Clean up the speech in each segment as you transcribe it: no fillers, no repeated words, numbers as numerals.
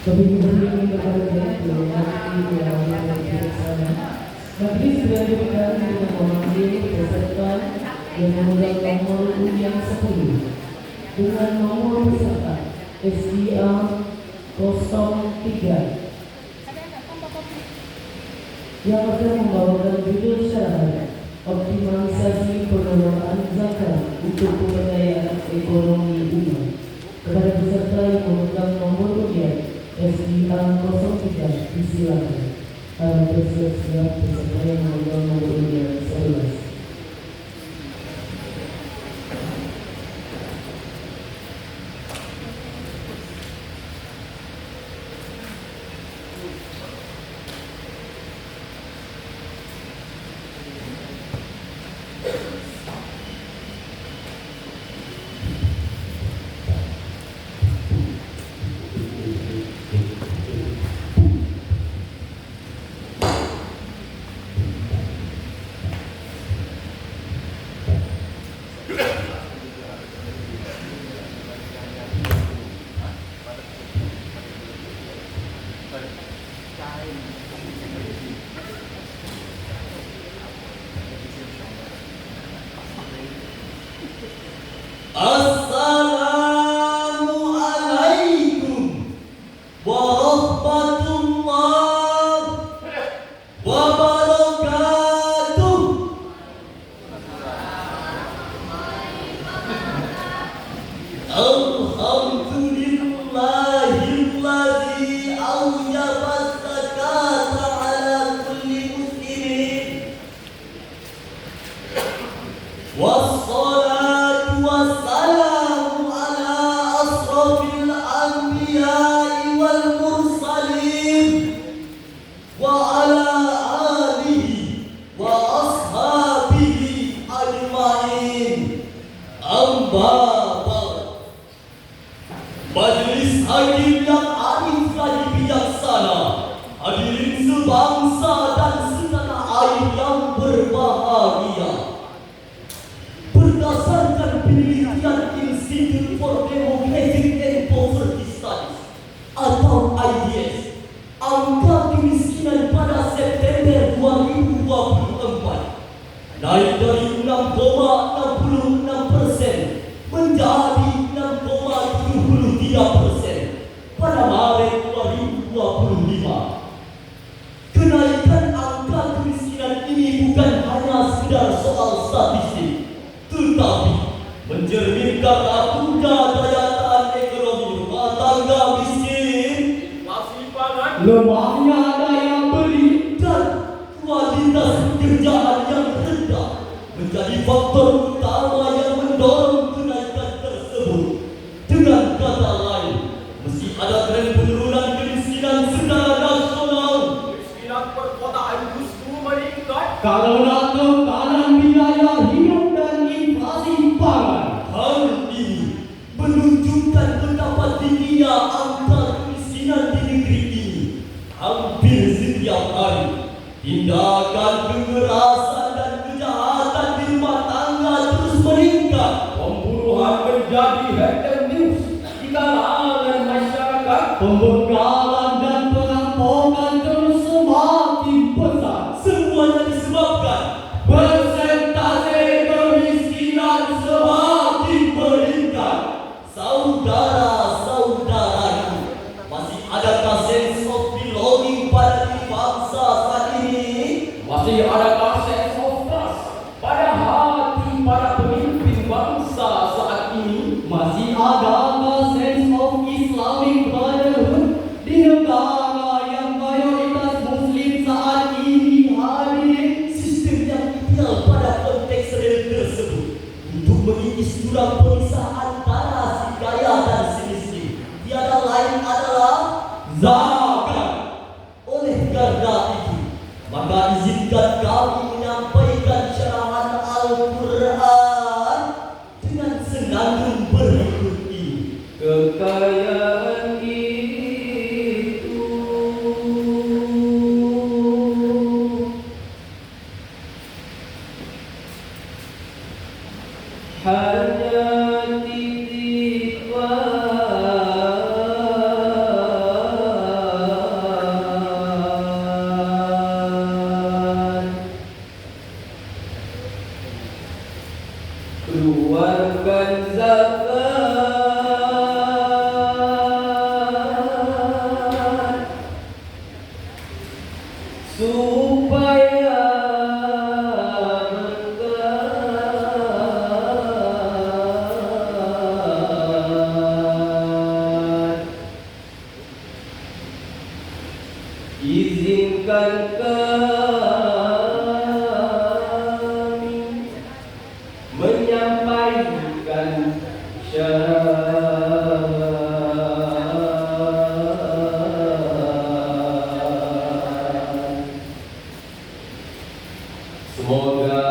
Lebih kepada Majelis dilanjutkan dengan memanggil peserta yang memegang nomor undian 10 dengan nomor peserta SIA 03 yang akan membawakan judul syarat optimalisasi pengelolaan zakat untuk pemberdayaan ekonomi umat. Kepada peserta yang memegang nomor undian SIA 03 disilakan. Bersiap-siap peserta yang memegang nomor undian 11. Assalamualaikum warahmatullahi wabarakatuh. Alhamdulillahilladzi awjaba zakata ala kulli muslimin. Wassalatu wassalamu ala asrafil anbiya'i wal mursalin wa ala alihi wa ashabihi ajma'in. Amma ba'd. Majelis hakim yang arif lagi bijaksana, hadirin sebangsa dan setanah air yang berbahagia. Berdasarkan penelitian Institute for Demographic and Poverty Studies atau IDS, angka kemiskinan pada September 2024 naik dari 6,66% menjadi 6,73% pada Maret 2025. Kenaikan angka kemiskinan ini bukan hanya sekedar soal statistik, tetapi mencerminkan rapuhnya daya tahan ekonomi rumah tangga miskin, lemahnya daya beli, dan kualitas pekerjaan yang rendah menjadi faktor utama yang mendorong kenaikan tersebut. Dengan kata lain, mesti ada tren penurunan kemiskinan secara nasional. Kemiskinan perkotaan justru meningkat karena tekanan biaya hidup dan inflasi pangan. Hal ini menunjukkan betapa tingginya angka kemiskinan di negeri ini. Hampir setiap hari, tindakan kekerasan dan kejahatan di rumah tangga terus meningkat. Pembunuhan menjadi headline news di kalangan masyarakat. Pembegalan dan perampokan terus semakin besar. Semuanya disebabkan persentase kemiskinan semakin meningkat. Saudara-saudaraku, masih adakah sense of belonging pada diri bangsa saat ini? Masih adakah sense of trust pada hati para pemimpin bangsa saat ini? Masih adakah sense of Islamic brotherhood di negara yang mayoritas Muslim saat ini hadir? Sistem yang ideal pada konteks real tersebut untuk mengikis jurang pemisah antara si kaya dan si miskin tiada lain adalah zakat. Oleh karena itu, maka izinkan kami menyampaikan syarahan Al-Quran dengan senandung berikut ini. Kekayaan itu hanya titipan supaya berkat. Izinkan kami menyampaikan syarat. Semoga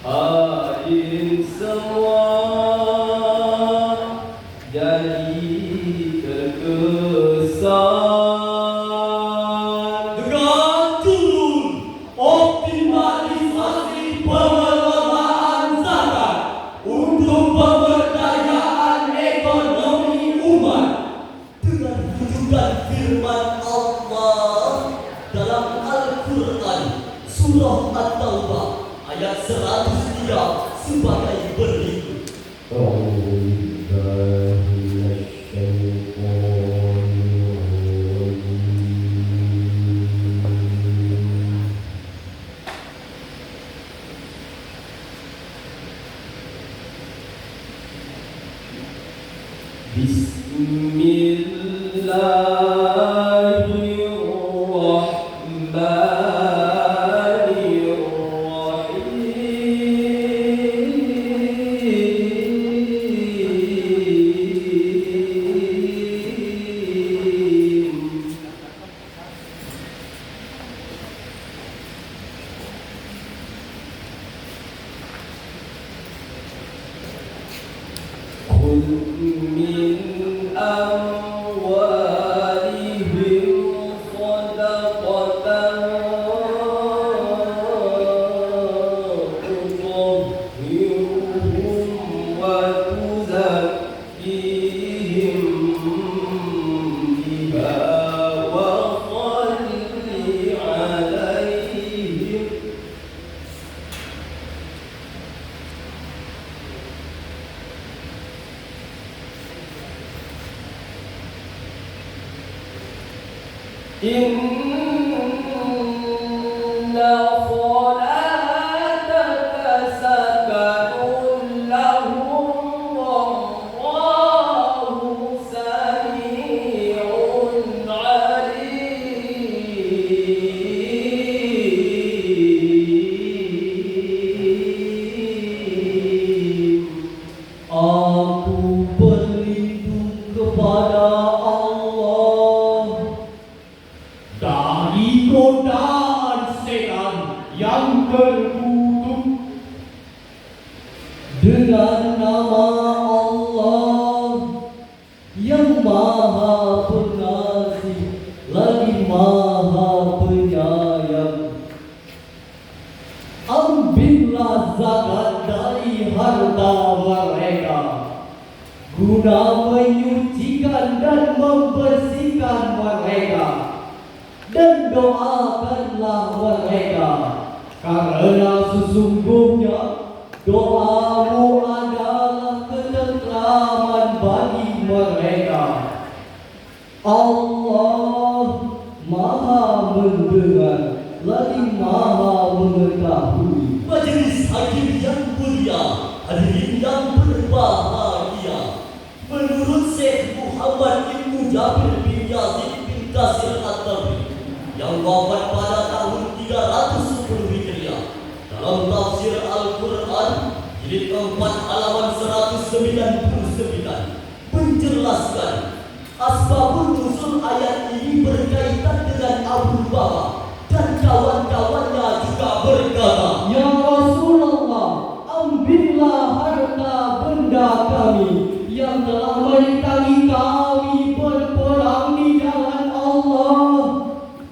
hadirin semua jadi terkesan dengan turun optimalisasi pengelolaan zakat untuk pemberdayaan ekonomi umat dengan rujukan firman Allah dalam Al-Quran Surah At-Taubah ayat 103 sebagai berikut. خذ من أموالهم صدقة تطهرهم وتزكيهم بها وصل عليهم. Inna salataka sakanun lahum wallahu sami'un alim. Aku berlindung kepada Allah dari godaan setan yang terkutuk dengan nama Allah yang Maha Pengasih lagi Maha Penyayang. Ambillah zakat dari harta mereka guna menyucikan dan membersihkan mereka, dan doakanlah mereka, karena sesungguhnya doamu adalah ketentraman bagi mereka. Allah Maha mendengar lagi Maha mengetahui. Majelis hakim yang mulia, hadirin yang berbahagia, menurut Syekh Muhammad Ibnu Jabir bin Yazid bin Qasir At-Tabri yang wafat pada tahun 310 Hijriah, dalam tafsir Al-Quran jilid 4 halaman 199 menjelaskan asbabun nuzul ayat ini berkaitan dengan Abu Bakar dan kawan-kawannya juga berkata, "Ya Rasulullah, ambillah harta benda kami yang telah merintangi kami berperang di jalan Allah,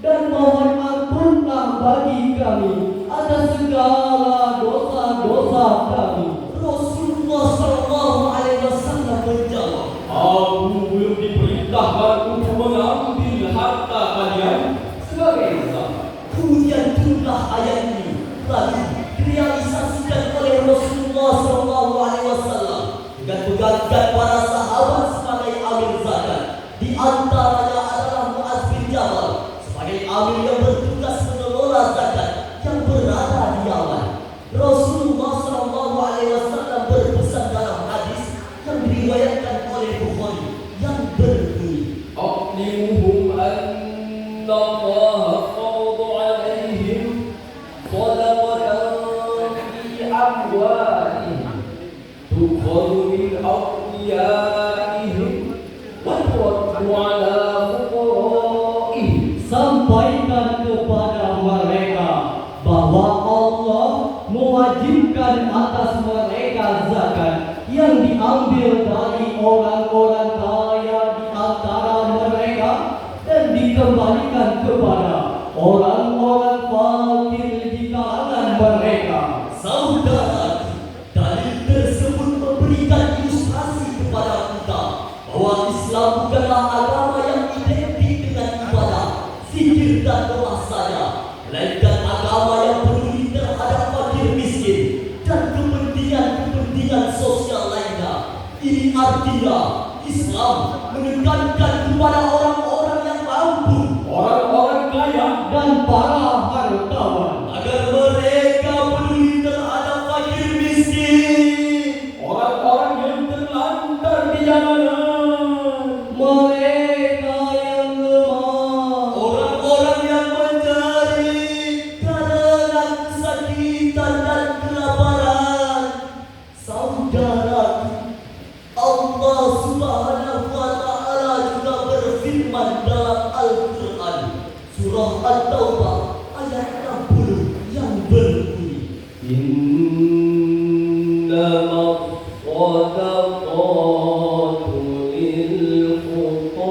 dan mohon ampunlah bagi kami atas segala dosa-dosa kami." Rasulullah SAW menjawab, "Aku belum diperintahkan untuk mengambil harta kalian sebagai zakat." Kemudian turunlah ayat ini, lalu direalisasikan oleh Rasulullah SAW dengan mengangkat para sahabat sebagai amir antaranya adalah Mu'adz bin Jabal sebagai amir yang bertugas mengelola zakat yang berada di Yaman. Rasulullah SAW berpesan dalam hadis yang diriwayatkan oleh Bukhari yang berbunyi, أعلمهم أن الله فرض عليهم صدقة في أموالهم تؤخذ من أغنيائهم وترد على فقرائهم. Sampaikan kepada mereka bahwa Allah mewajibkan atas mereka zakat yang diambil dari orang-orang kaya di antara mereka dan dikembalikan kepada orang-orang fakir di kalangan mereka. saudara, dalil tersebut memberikan ilustrasi kepada kita bahwa Islam bukanlah agama yang identik dengan ibadah, zikir dan doa saja, melainkan agama yang peduli terhadap fakir miskin dan kepentingan sosial lainnya. Ini artinya Islam menekankan kepada orang-orang yang mampu, Orang-orang kaya Dan para hartawan agar mereka peduli terhadap fakir miskin. orang-orang yang terlantar di jalanan, mereka yang lemah, Orang-orang yang mencari karena kesakitan dan kelaparan. Saudaraku, Allah Subhanahu wa Ta'ala juga berfirman dalam Al-Quran, Surah At-Taubah ayat 60 yang berbunyi, إنما الصدقات للفقراء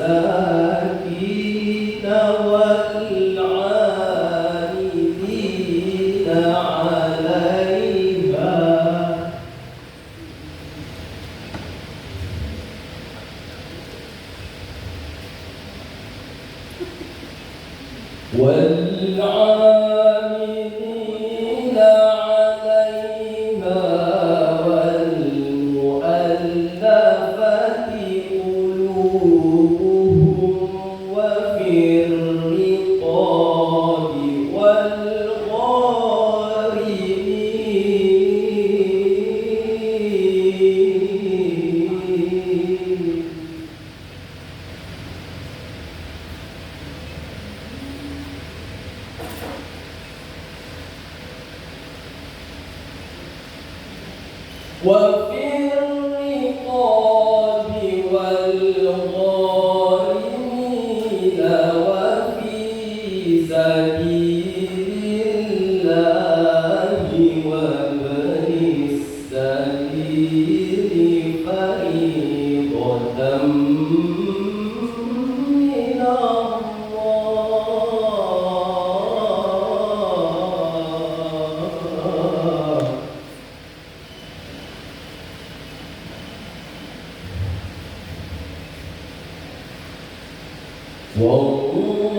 والمساكين والعاملين عليها والعاملين عليها والمؤلفة قلوبهم وفي الرقاب والغارمين. وفي الرقاب والغارمين وفي سبيل الله وابن السبيل فريضة من الله.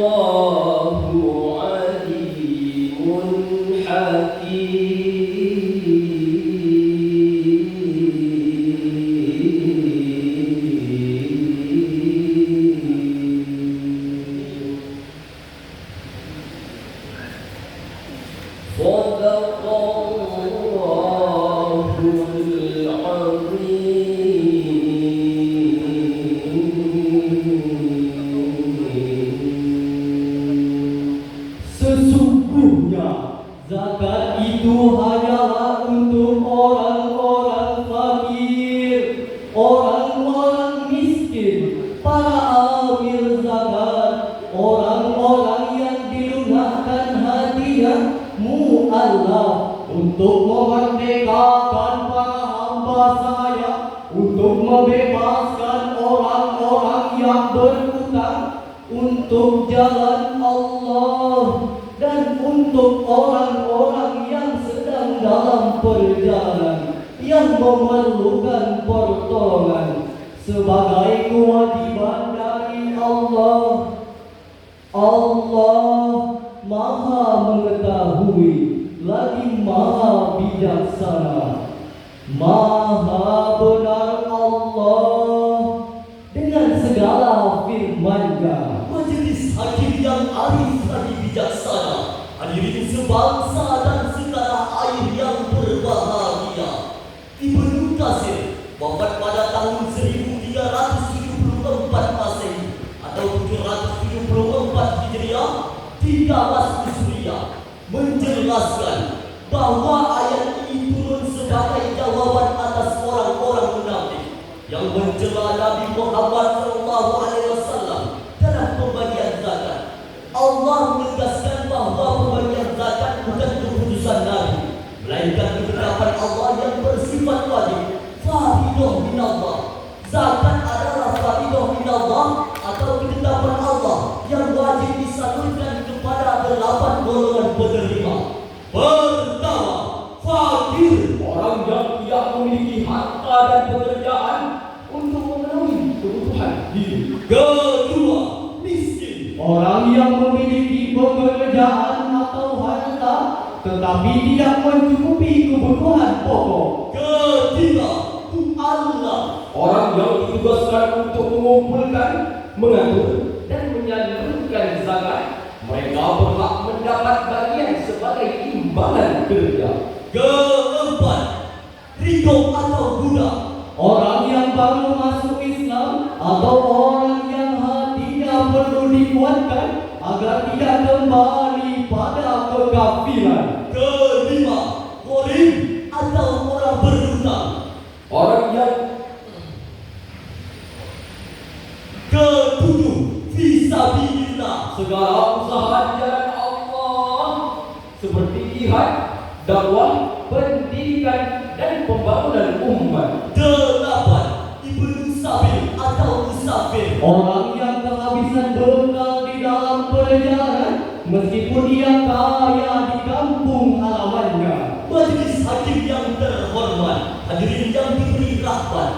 والله عليم حكيم. صدق الله العظيم. sesungguhnya zakat itu hanyalah untuk orang-orang fakir, orang-orang miskin, para amil zakat, orang-orang yang dilunakkan hatinya, mu'allaf, untuk memerdekakan para hamba saya, untuk membebaskan orang-orang yang berhutang, untuk jalan Allah, dan untuk orang-orang yang sedang dalam perjalanan yang memerlukan pertolongan sebagai kewajiban dari Allah. Allah Maha mengetahui lagi Maha bijaksana. bijaksana. Maha benar Allah dengan segala firman-Nya. Majelis hakim yang arif lagi bijaksana, hadirin sebangsa dan setanah air yang berbahagia. Ibnu Katsir wafat pada tahun 1374 Masehi atau 774 Hijriah di Damaskus, Suriah, menjelaskan bahwa ayat ini turun sebagai jawaban atas orang-orang munafik yang mencela Nabi Muhammad SAW dalam pembagian zakat. Allah menegaskan bahwa pembagian zakat bukan keputusan Nabi, melainkan ketetapan Allah yang bersifat wajib, faridah minallah. Zakat adalah faridah minallah atau ketetapan Allah yang wajib disalurkan kepada 8 golongan penerima. Pertama, fakir, orang yang tidak memiliki harta dan pekerjaan untuk memenuhi kebutuhan hidup. Kedua, miskin, Orang yang memiliki pekerjaan atau harta tetapi tidak mencukupi kebutuhan pokok. ketiga, mu'allaf, Orang yang ditugaskan untuk mengumpulkan, mengatur, dan menyalurkan zakat. Mereka berhak mendapat bagian sebagai imbalan kerja. keempat, ridho atau budak, Orang yang baru masuk Islam atau orang yang hatinya perlu dikuatkan agar tidak kembali pada kekafiran. kelima, gharim atau orang berhutang, Orang yang ketujuh, fisabilillah, segala usaha di jalan Allah seperti jihad, dakwah, pendidikan, dan pembangunan umat. delapan, ibnu sabil atau musafir, Orang yang kehabisan bekal di dalam perjalanan meskipun dia kaya di kampung halamannya. Majelis hakim yang terhormat, hadirin yang diberi rahmat,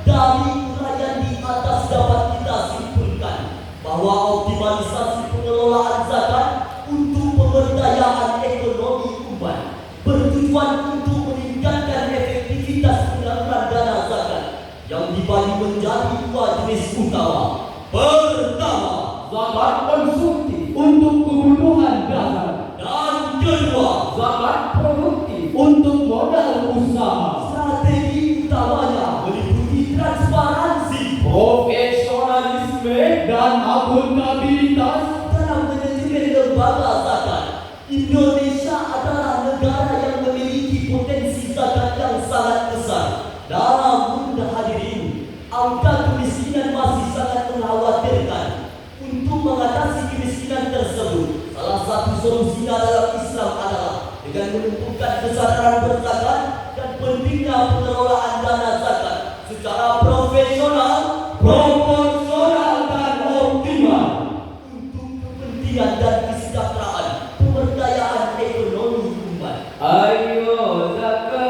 dari uraian di atas dapat kita simpulkan bahwa optimalisasi pengelolaan zakat untuk pemberdayaan ekonomi umat bertujuan untuk meningkatkan efektivitas penyaluran dana zakat yang dibagi menjadi 2 jenis utama. Pertama, Zakat konsumtif, Untuk kebutuhan dasar, dan kedua, zakat produktif, untuk modal usaha, strategi utamanya meliputi transparansi profesionalisme, dan akuntabilitas. dalam manajemen lembaga zakat. Indonesia adalah negara yang memiliki potensi zakat yang sangat besar. Namun hadirin, angka kemiskinan masih sangat mengkhawatirkan. Untuk mengatasi kemiskinan tersebut, salah satu solusinya dalam Islam adalah dengan menumbuhkan kesadaran berzakat dan pentingnya pengelolaan dana zakat secara profesional, Proporsional dan optimal. untuk kepentingan dan kesejahteraan pemberdayaan ekonomi umat. ayo zakat.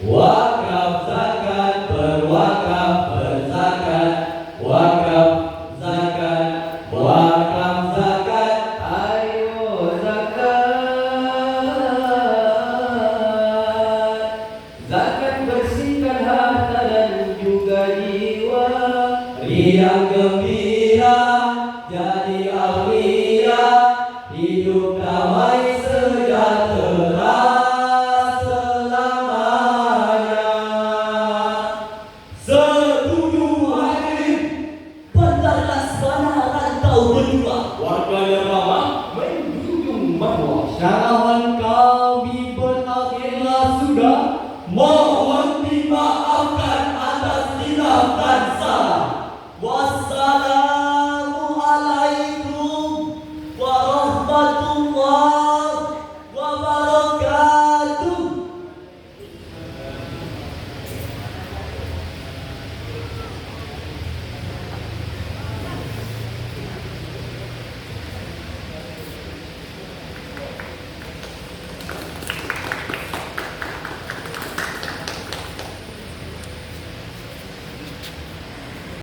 Wakaf zakat, berwakaf, berzakat, wakaf zakat, wakaf zakat. Ayo zakat. Zakat bersihkan harta dan juga jiwa. Riang gembira, jadi aulia, hidup damai sejahtera selamanya. Setuju hadirin, Bandar Laksana Rantau Berdua. Warga yang ramah menjunjung marwah. Syarah